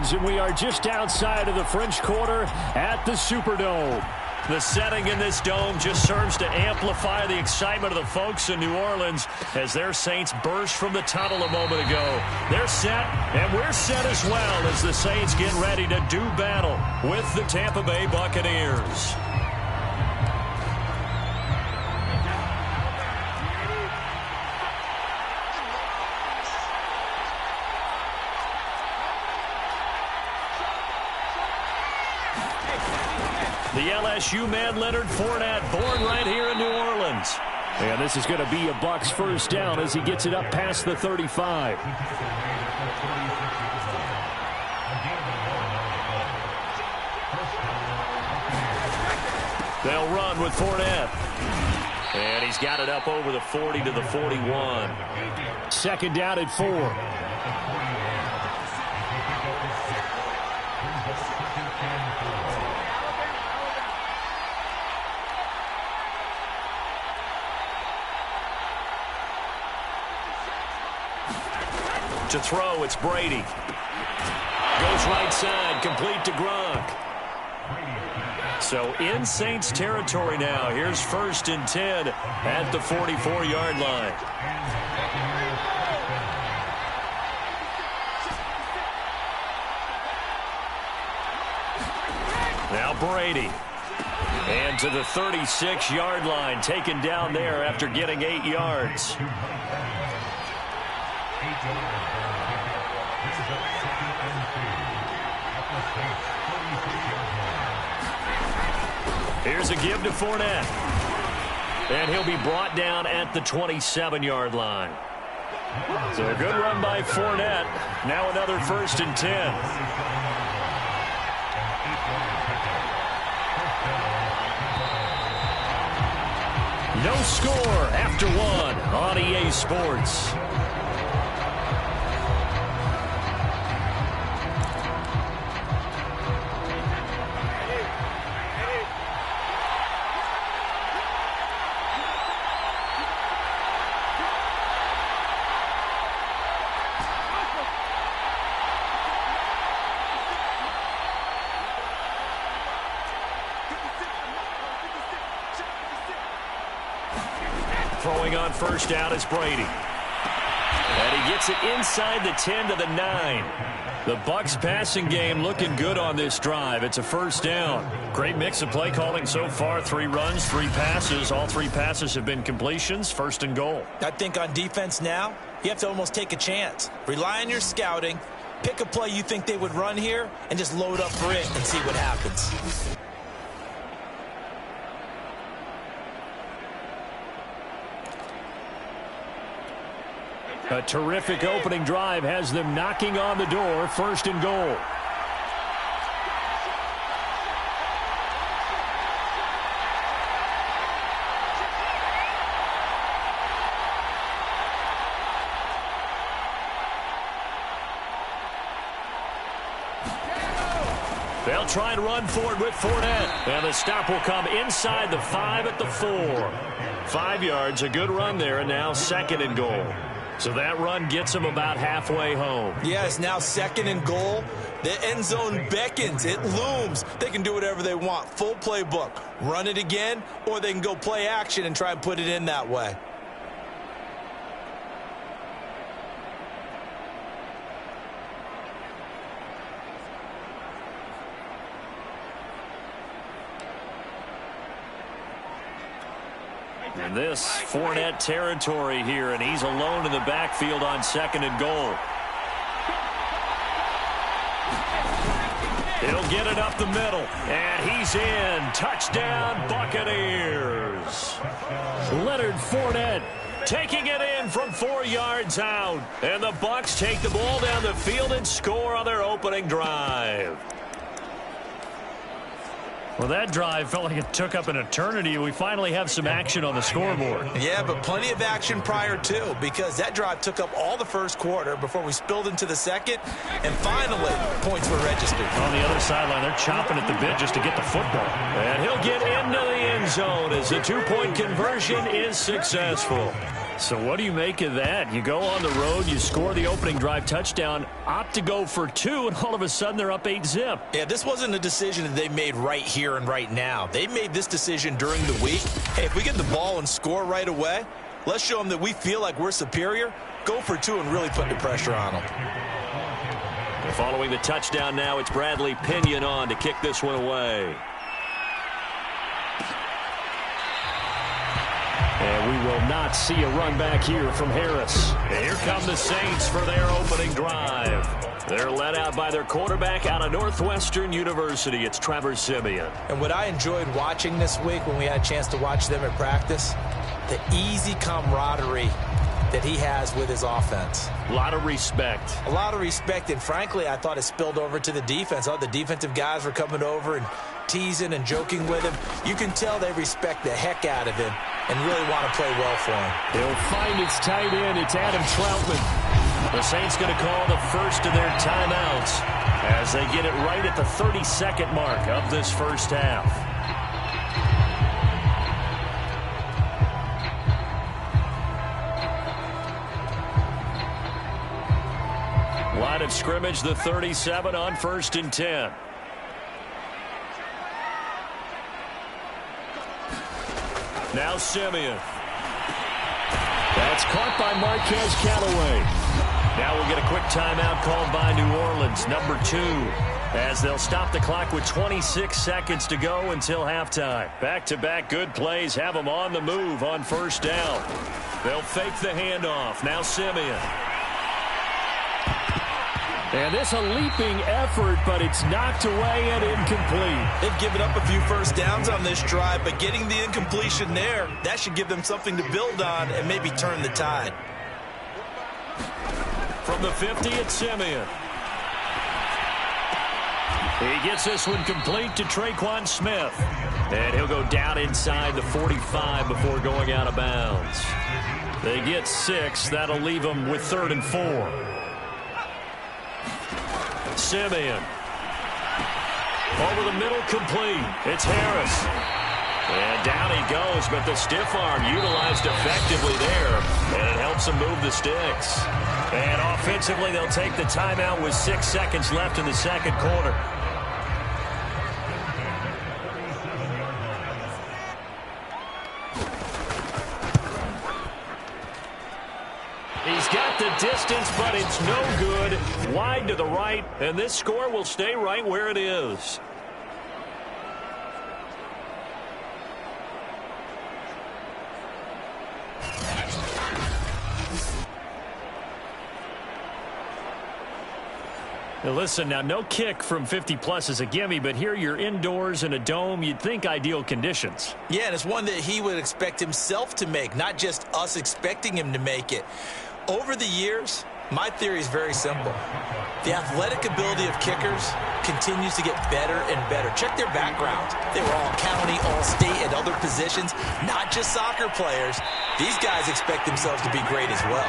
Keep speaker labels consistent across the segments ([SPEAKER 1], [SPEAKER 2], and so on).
[SPEAKER 1] Orleans, and we are just outside of the French Quarter at the Superdome.
[SPEAKER 2] The setting in this dome just serves to amplify the excitement of the folks in New Orleans as their Saints burst from the tunnel a moment ago. They're set, and we're set as well as the Saints get ready to do battle with the Tampa Bay Buccaneers. The LSU man, Leonard Fournette, born right here in New Orleans.
[SPEAKER 1] And this is going to be a Bucs first down as he gets it up past the 35.
[SPEAKER 2] They'll run with Fournette. And he's got it up over the 40 to the 41.
[SPEAKER 1] Second down at 4.
[SPEAKER 2] To throw, it's Brady. Goes right side, complete to Gronk. So in Saints territory now. Here's 1st and 10 at the 44-yard line. Now Brady. And to the 36-yard line, taken down there after getting 8 yards. Here's a give to Fournette. And he'll be brought down at the 27-yard line. So a good run by Fournette. Now another 1st and 10. No score after 1 on EA Sports. Throwing on first down is Brady. And he gets it inside the 10 to the 9. The Bucs passing game looking good on this drive. It's a first down. Great mix of play calling so far. 3 runs, 3 passes. All 3 passes have been completions. 1st and goal.
[SPEAKER 3] I think on defense now, you have to almost take a chance. Rely on your scouting. Pick a play you think they would run here and just load up for it and see what happens.
[SPEAKER 1] A terrific opening drive has them knocking on the door. 1st and goal.
[SPEAKER 2] They'll try and run forward with Fournette. And the stop will come inside the 5 at the 4. 5 yards, a good run there, and now 2nd and goal. So that run gets them about halfway home.
[SPEAKER 3] Yeah, it's now 2nd and goal. The end zone beckons. It looms. They can do whatever they want. Full playbook. Run it again, or they can go play action and try and put it in that way.
[SPEAKER 2] And this Fournette territory here, and he's alone in the backfield on 2nd and goal. He'll get it up the middle, and he's in. Touchdown, Buccaneers.
[SPEAKER 1] Leonard Fournette
[SPEAKER 2] taking it in from 4 yards out. And the Bucs take the ball down the field and score on their opening drive. Well, that drive felt like it took up an eternity. We finally have some action on the scoreboard.
[SPEAKER 3] Yeah, but plenty of action prior to, because that drive took up all the 1st quarter before we spilled into the 2nd, and finally, points were registered.
[SPEAKER 2] On the other sideline, they're chomping at the bit just to get the football. And he'll get into the end zone as the 2-point conversion is successful.
[SPEAKER 1] So what do you make of that? You go on the road, you score the opening drive touchdown, opt to go for 2, and all of a sudden they're up 8-zip.
[SPEAKER 3] Yeah, this wasn't a decision that they made right here and right now. They made this decision during the week. Hey, if we get the ball and score right away, let's show them that we feel like we're superior. Go for 2 and really put the pressure on them.
[SPEAKER 2] Following the touchdown now, it's Bradley Pinion on to kick this one away.
[SPEAKER 1] And we will not see a run back here from Harris.
[SPEAKER 2] And here come the Saints for their opening drive. They're led out by their quarterback out of Northwestern University. It's Trevor Siemian.
[SPEAKER 3] And what I enjoyed watching this week when we had a chance to watch them at practice, the easy camaraderie that he has with his offense.
[SPEAKER 2] A lot of respect.
[SPEAKER 3] A lot of respect, and frankly, I thought it spilled over to the defense. All the defensive guys were coming over and teasing and joking with him. You can tell they respect the heck out of him and really want to play well for him.
[SPEAKER 1] He'll find his tight end. It's Adam Troutman.
[SPEAKER 2] The Saints going to call the first of their timeouts as they get it right at the 32nd mark of this first half. Line of scrimmage, the 37 on 1st and 10. Now Siemian.
[SPEAKER 1] That's caught by Marquez Callaway.
[SPEAKER 2] Now we'll get a quick timeout called by New Orleans, number 2, as they'll stop the clock with 26 seconds to go until halftime. Back-to-back good plays have them on the move on 1st down. They'll fake the handoff. Now Siemian.
[SPEAKER 1] And this a leaping effort, but it's knocked away and incomplete.
[SPEAKER 3] They've given up a few first downs on this drive, but getting the incompletion there, that should give them something to build on and maybe turn the tide.
[SPEAKER 2] From the 50, it's Siemian. He gets this one complete to Traquan Smith. And he'll go down inside the 45 before going out of bounds. They get 6. That'll leave them with 3rd and 4. Siemian. Over the middle, complete. It's Harris. And down he goes, but the stiff arm utilized effectively there, and it helps them move the sticks. And offensively, they'll take the timeout with 6 seconds left in the second quarter. He's got the distance, but it's no good. Wide to the right, and this score will stay right where it is. Now listen, now no kick from 50-plus is a gimme, but here you're indoors in a dome. You'd think ideal conditions.
[SPEAKER 3] Yeah, and it's one that he would expect himself to make, not just us expecting him to make it. Over the years, my theory is very simple. The athletic ability of kickers continues to get better and better. Check their backgrounds. They were all county, all state, at other positions, not just soccer players. These guys expect themselves to be great as well.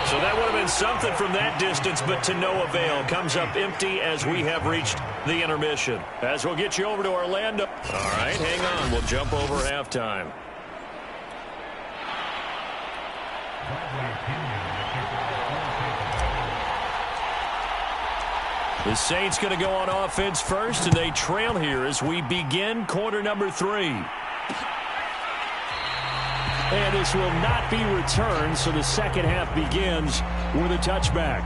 [SPEAKER 2] So that would have been something from that distance, but to no avail. Comes up empty as we have reached the intermission. As we'll get you over to Orlando. All right, hang on. We'll jump over halftime. The Saints going to go on offense first, and they trail here as we begin quarter number 3.
[SPEAKER 1] And this will not be returned, so the second half begins with a touchback.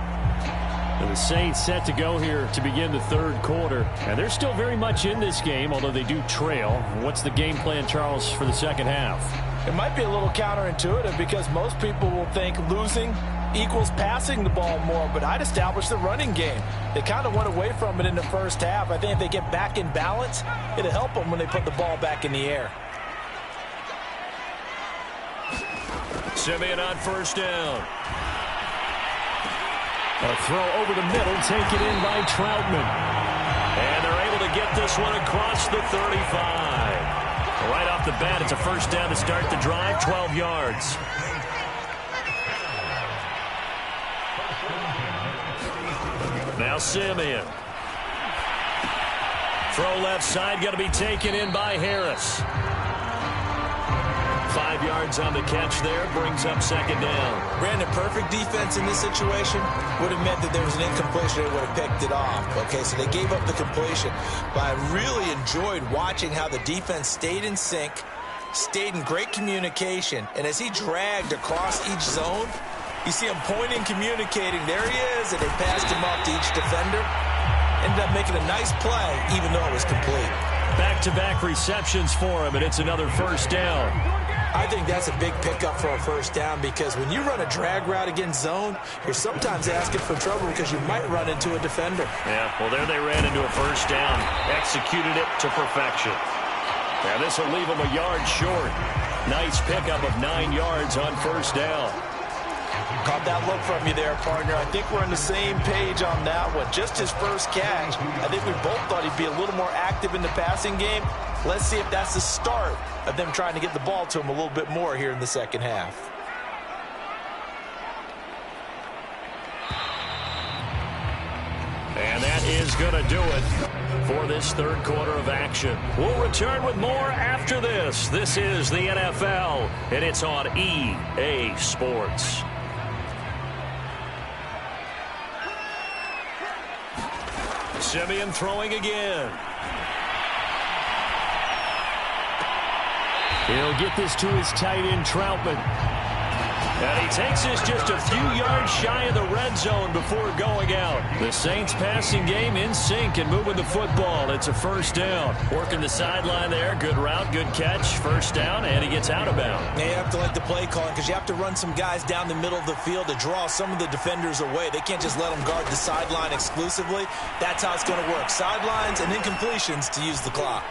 [SPEAKER 1] And the Saints set to go here to begin the third quarter. And they're still very much in this game, although they do trail. What's the game plan, Charles, for the second half?
[SPEAKER 4] It might be a little counterintuitive because most people will think losing equals passing the ball more, but I'd establish the running game. They kind of went away from it in the first half. I think if they get back in balance, it'll help them when they put the ball back in the air.
[SPEAKER 2] Siemian on first down.
[SPEAKER 1] A throw over the middle, taken in by Troutman.
[SPEAKER 2] And they're able to get this one across the 35. Right off the bat, it's a first down to start the drive, 12 yards. Now Siemian. Throw left side, got to be taken in by Harris. 5 yards on the catch there. Brings up second down.
[SPEAKER 3] Brandon, perfect defense in this situation would have meant that there was an incompletion. They would have picked it off. Okay, so they gave up the completion. But I really enjoyed watching how the defense stayed in sync, stayed in great communication, and as he dragged across each zone, you see him pointing, communicating. There he is, and they passed him off to each defender. Ended up making a nice play, even though it was complete.
[SPEAKER 2] Back-to-back receptions for him, and it's another first down.
[SPEAKER 3] I think that's a big pickup for a first down because when you run a drag route against zone, you're sometimes asking for trouble because you might run into a defender.
[SPEAKER 2] Yeah, well, there they ran into a first down. Executed it to perfection. Now this will leave him a yard short. Nice pickup of 9 yards on first down.
[SPEAKER 4] Caught that look from you there, partner. I think we're on the same page on that one. Just his first catch. I think we both thought he'd be a little more active in the passing game. Let's see if that's the start of them trying to get the ball to him a little bit more here in the second half.
[SPEAKER 2] And that is going to do it for this third quarter of action. We'll return with more after this. This is the NFL, and it's on EA Sports. Simeon throwing again.
[SPEAKER 1] He'll get this to his tight end, Troutman.
[SPEAKER 2] And he takes this just a few yards shy of the red zone before going out.
[SPEAKER 1] The Saints passing game in sync and moving the football. It's a first down.
[SPEAKER 2] Working the sideline there. Good route, good catch. First down, and he gets out of bounds.
[SPEAKER 3] You have to like the play calling because you have to run some guys down the middle of the field to draw some of the defenders away. They can't just let them guard the sideline exclusively. That's how it's going to work. Sidelines and incompletions to use the clock.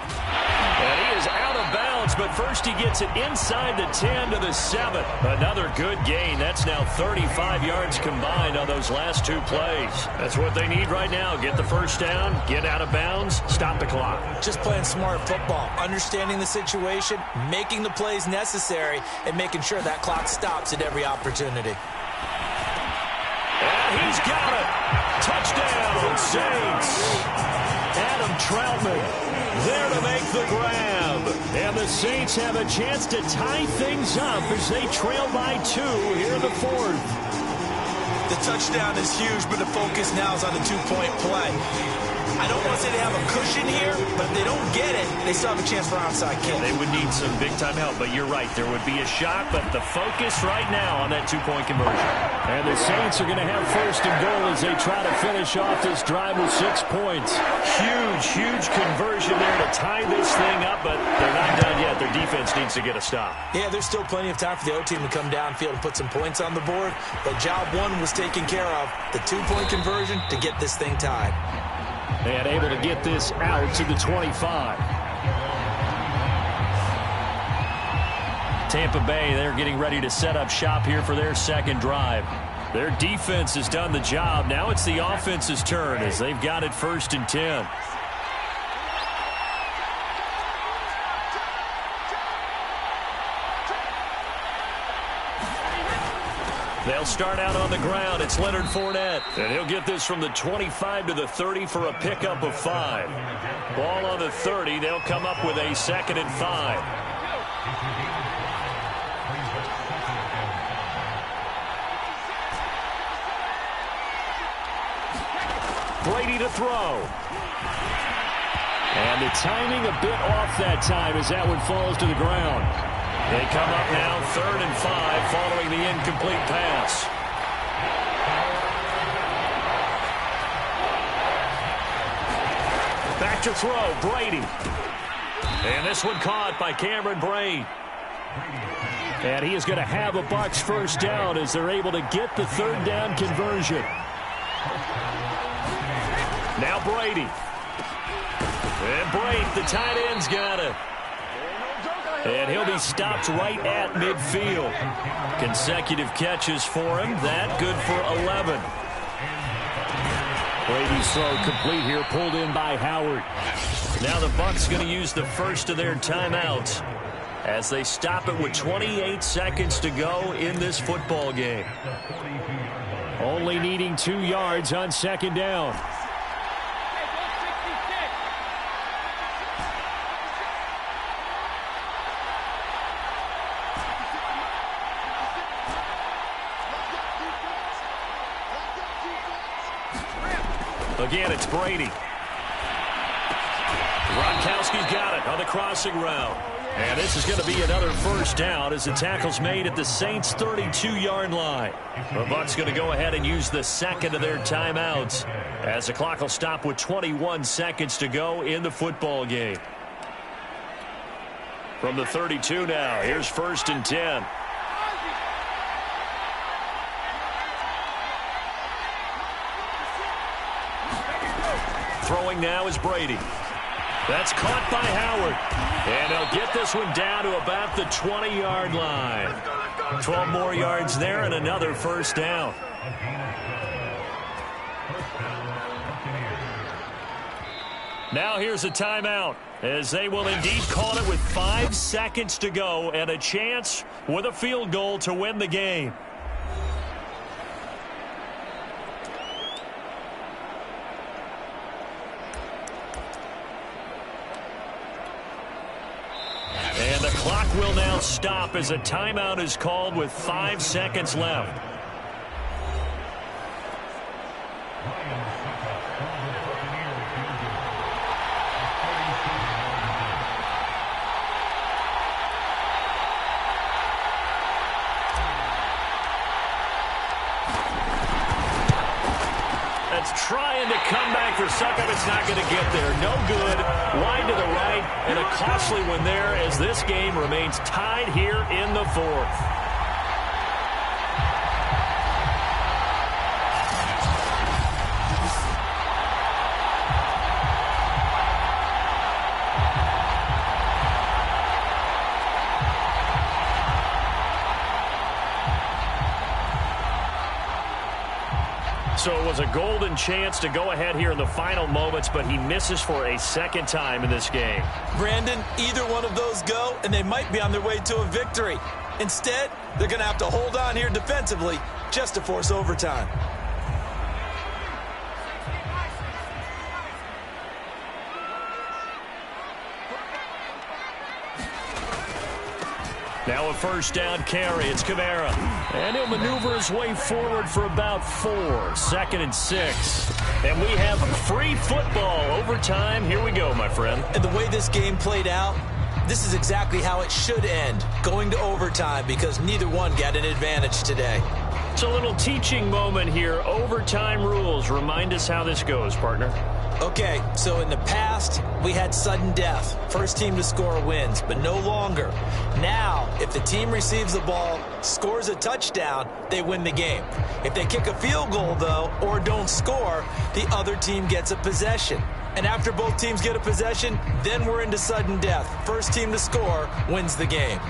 [SPEAKER 2] And he is out of bounds, but first he gets it inside the 10 to the 7. Another good gain. That's now 35 yards combined on those last 2 plays. That's what they need right now. Get the first down, get out of bounds, stop the clock.
[SPEAKER 3] Just playing smart football, understanding the situation, making the plays necessary, and making sure that clock stops at every opportunity.
[SPEAKER 2] And he's got it. Touchdown, Saints.
[SPEAKER 1] Adam Troutman there to make the grab. And the Saints have a chance to tie things up as they trail by 2 here in the fourth.
[SPEAKER 3] The touchdown is huge, but the focus now is on the 2-point play. I don't want to say they have a cushion here, but if they don't get it, they still have a chance for onside kick.
[SPEAKER 2] They would need some big-time help, but you're right. There would be a shot, but the focus right now on that 2-point conversion.
[SPEAKER 1] And the Saints are going to have first and goal as they try to finish off this drive with 6 points.
[SPEAKER 2] Huge, huge conversion there to tie this thing up, but they're not done yet. Their defense needs to get a stop.
[SPEAKER 3] Yeah, there's still plenty of time for the O team to come downfield and put some points on the board, but job 1 was taken care of. The 2-point conversion to get this thing tied.
[SPEAKER 1] And able to get this out to the 25. Tampa Bay, they're getting ready to set up shop here for their second drive. Their defense has done the job. Now it's the offense's turn as they've got it 1st and 10. They'll start out on the ground. It's Leonard Fournette. And he'll get this from the 25 to the 30 for a pickup of 5. Ball on the 30. They'll come up with a 2nd and 5. Brady to throw. And the timing a bit off that time as that one falls to the ground. They come up now 3rd and 5 following the incomplete pass. Back to throw, Brady. And this one caught by Cameron Brate. And he is going to have a Bucs first down as they're able to get the 3rd down conversion. Now Brady. And Brate, the tight end's got it. And he'll be stopped right at midfield. Consecutive catches for him. That good for 11. Brady's throw complete here, pulled in by Howard. Now the Bucs going to use the first of their timeouts as they stop it with 28 seconds to go in this football game. Only needing 2 yards on 2nd down.
[SPEAKER 2] Again, it's Brady. Gronkowski's got it on the crossing route. And this is going to be another first down as the tackle's made at the Saints' 32-yard line. The Bucs going to go ahead and use the second of their timeouts as the clock will stop with 21 seconds to go in the football game. From the 32 now, here's 1st and 10. Throwing now is Brady. That's caught by Howard. And he'll get this one down to about the 20-yard line. 12 more yards there and another first down. Now here's a timeout as they will indeed call it with 5 seconds to go and a chance with a field goal to win the game. And the clock will now stop as a timeout is called with 5 seconds left. Trying to come back for Suckup. It's not going to get there. No good. Wide to the right. And a costly one there as this game remains tied here in the 4th. So it was a golden chance to go ahead here in the final moments, but he misses for a second time in this game.
[SPEAKER 3] Brandon, either one of those go, and they might be on their way to a victory. Instead, they're going to have to hold on here defensively just to force overtime.
[SPEAKER 2] Now a first down carry. It's Kamara. And he'll maneuver his way forward for about 4. 2nd and 6. And we have free football overtime. Here we go, my friend.
[SPEAKER 3] And the way this game played out, this is exactly how it should end, going to overtime, because neither one got an advantage today.
[SPEAKER 2] It's a little teaching moment here. Overtime rules. Remind us how this goes, partner.
[SPEAKER 3] Okay, so in the past, we had sudden death. First team to score wins, but no longer. Now, if the team receives the ball, scores a touchdown, they win the game. If they kick a field goal, though, or don't score, the other team gets a possession. And after both teams get a possession, then we're into sudden death. First team to score wins the game.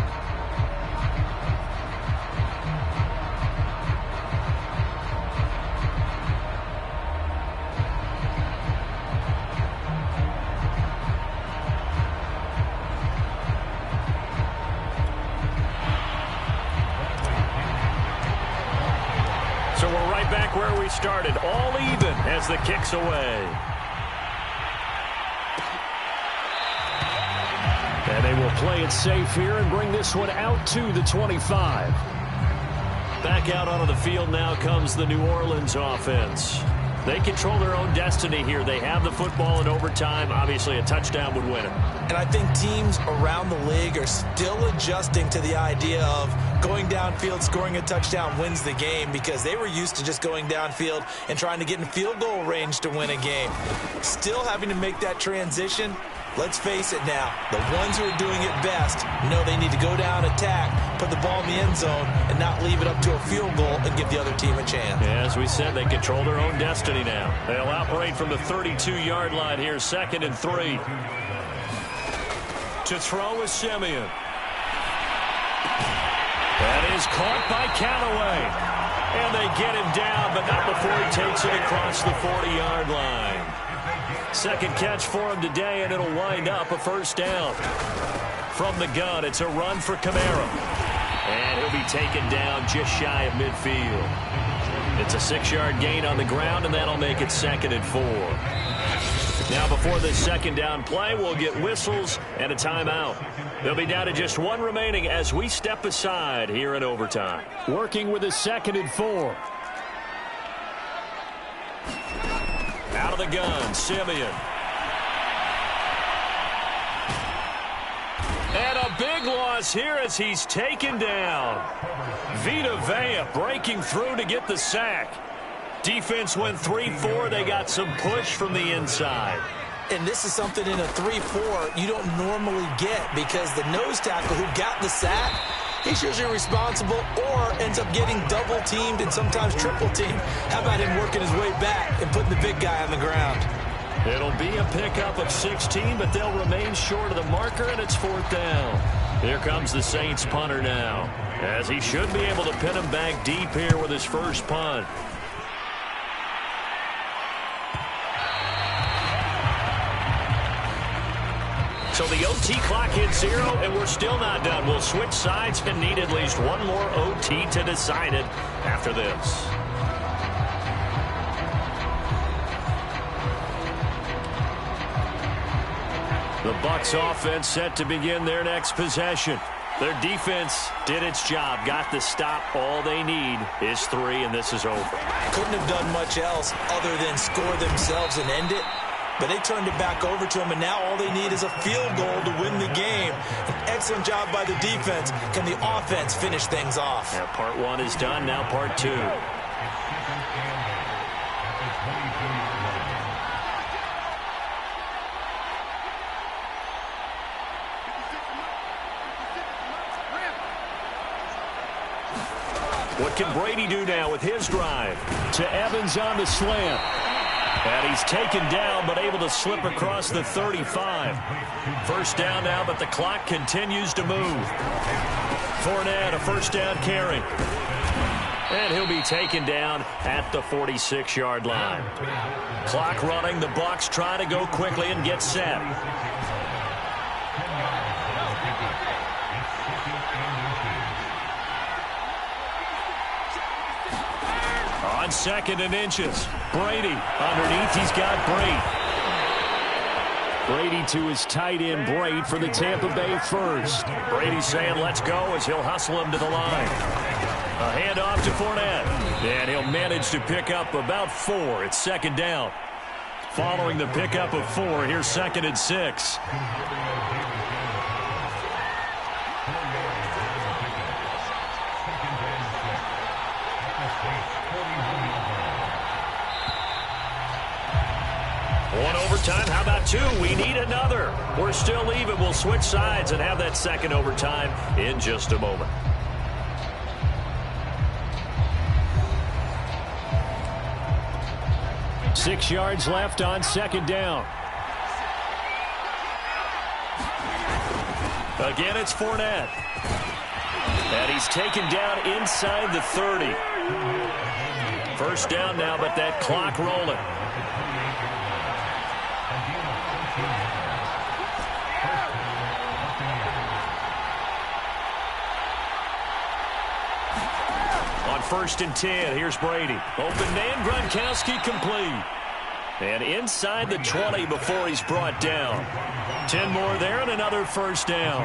[SPEAKER 2] So we're right back where we started, all even as the kick's away. And they will play it safe here and bring this one out to the 25. Back out onto the field now comes the New Orleans offense. They control their own destiny here. They have the football in overtime. Obviously, a touchdown would win it.
[SPEAKER 3] And I think teams around the league are still adjusting to the idea of going downfield, scoring a touchdown wins the game, because they were used to just going downfield and trying to get in field goal range to win a game. Still having to make that transition. Let's face it now, the ones who are doing it best know they need to go down, attack, put the ball in the end zone, and not leave it up to a field goal and give the other team a chance.
[SPEAKER 2] Yeah, as we said, they control their own destiny now. They'll operate from the 32-yard line here, 2nd and 3. To throw is Simeon. That is caught by Callaway. And they get him down, but not before he takes it across the 40-yard line. Second catch for him today, and it'll wind up a first down. From the gun, it's a run for Kamara. And he'll be taken down just shy of midfield. It's a 6-yard gain on the ground, and that'll make it 2nd and 4. Now, before this second down play, we'll get whistles and a timeout. They'll be down to just one remaining as we step aside here in overtime. Working with a 2nd and 4. Out of the gun, Simeon. And a big loss here as he's taken down. Vita Vea breaking through to get the sack. Defense went 3-4. They got some push from the inside.
[SPEAKER 3] And this is something in a 3-4 you don't normally get because the nose tackle who got the sack, he's usually responsible or ends up getting double-teamed and sometimes triple-teamed. How about him working his way back and putting the big guy on the ground?
[SPEAKER 2] It'll be a pickup of 16, but they'll remain short of the marker, and it's 4th down. Here comes the Saints punter now, as he should be able to pin him back deep here with his first punt. So the OT clock hits 0, and we're still not done. We'll switch sides and need at least one more OT to decide it after this. The Bucs offense set to begin their next possession. Their defense did its job, got the stop. All they need is 3, and this is over.
[SPEAKER 3] Couldn't have done much else other than score themselves and end it. But they turned it back over to him, and now all they need is a field goal to win the game. An excellent job by the defense. Can the offense finish things off?
[SPEAKER 2] Yeah, part 1 is done, now part 2. What can Brady do now with his drive?
[SPEAKER 1] To Evans on the slant.
[SPEAKER 2] And he's taken down, but able to slip across the 35. First down now, but the clock continues to move. Fournette, a first down carry. And he'll be taken down at the 46-yard line. Clock running. The Bucs try to go quickly and get set. On 2nd and inches. Brady underneath. He's got Braid.
[SPEAKER 1] Brady to his tight end, Braid, for the Tampa Bay first.
[SPEAKER 2] Brady saying let's go as he'll hustle him to the line. A handoff to Fournette. And he'll manage to pick up about 4. It's 2nd down. Following the pickup of 4, here's 2nd and 6. One overtime. How about 2? We need another. We're still even. We'll switch sides and have that 2nd overtime in just a moment.
[SPEAKER 1] Six yards left on 2nd down.
[SPEAKER 2] Again, it's Fournette. And he's taken down inside the 30. First down now, but that clock rolling. On 1st and 10, here's Brady. Open man, Gronkowski complete. And inside the 20 before he's brought down. 10 more there and another first down.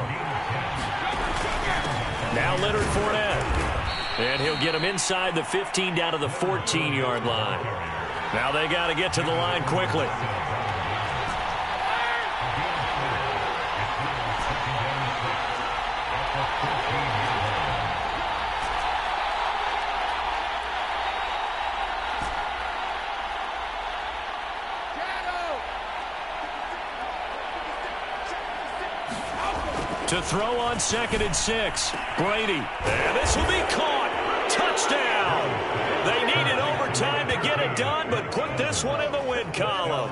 [SPEAKER 2] Now Leonard Fournette. And he'll get him inside the 15 down to the 14-yard line. Now they got to get to the line quickly. To throw on 2nd and 6. Brady. And this will be caught. Touchdown. They needed overtime to get it done, but put this one in the win column.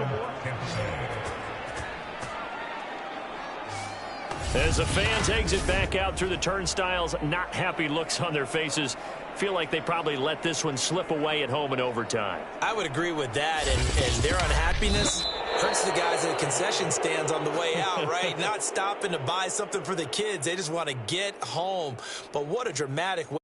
[SPEAKER 2] As the fans exit back out through the turnstiles, not happy looks on their faces. Feel like they probably let this one slip away at home in overtime.
[SPEAKER 3] I would agree with that, and their unhappiness hurts the guys at the concession stands on the way out, right? Not stopping to buy something for the kids. They just want to get home. But what a dramatic way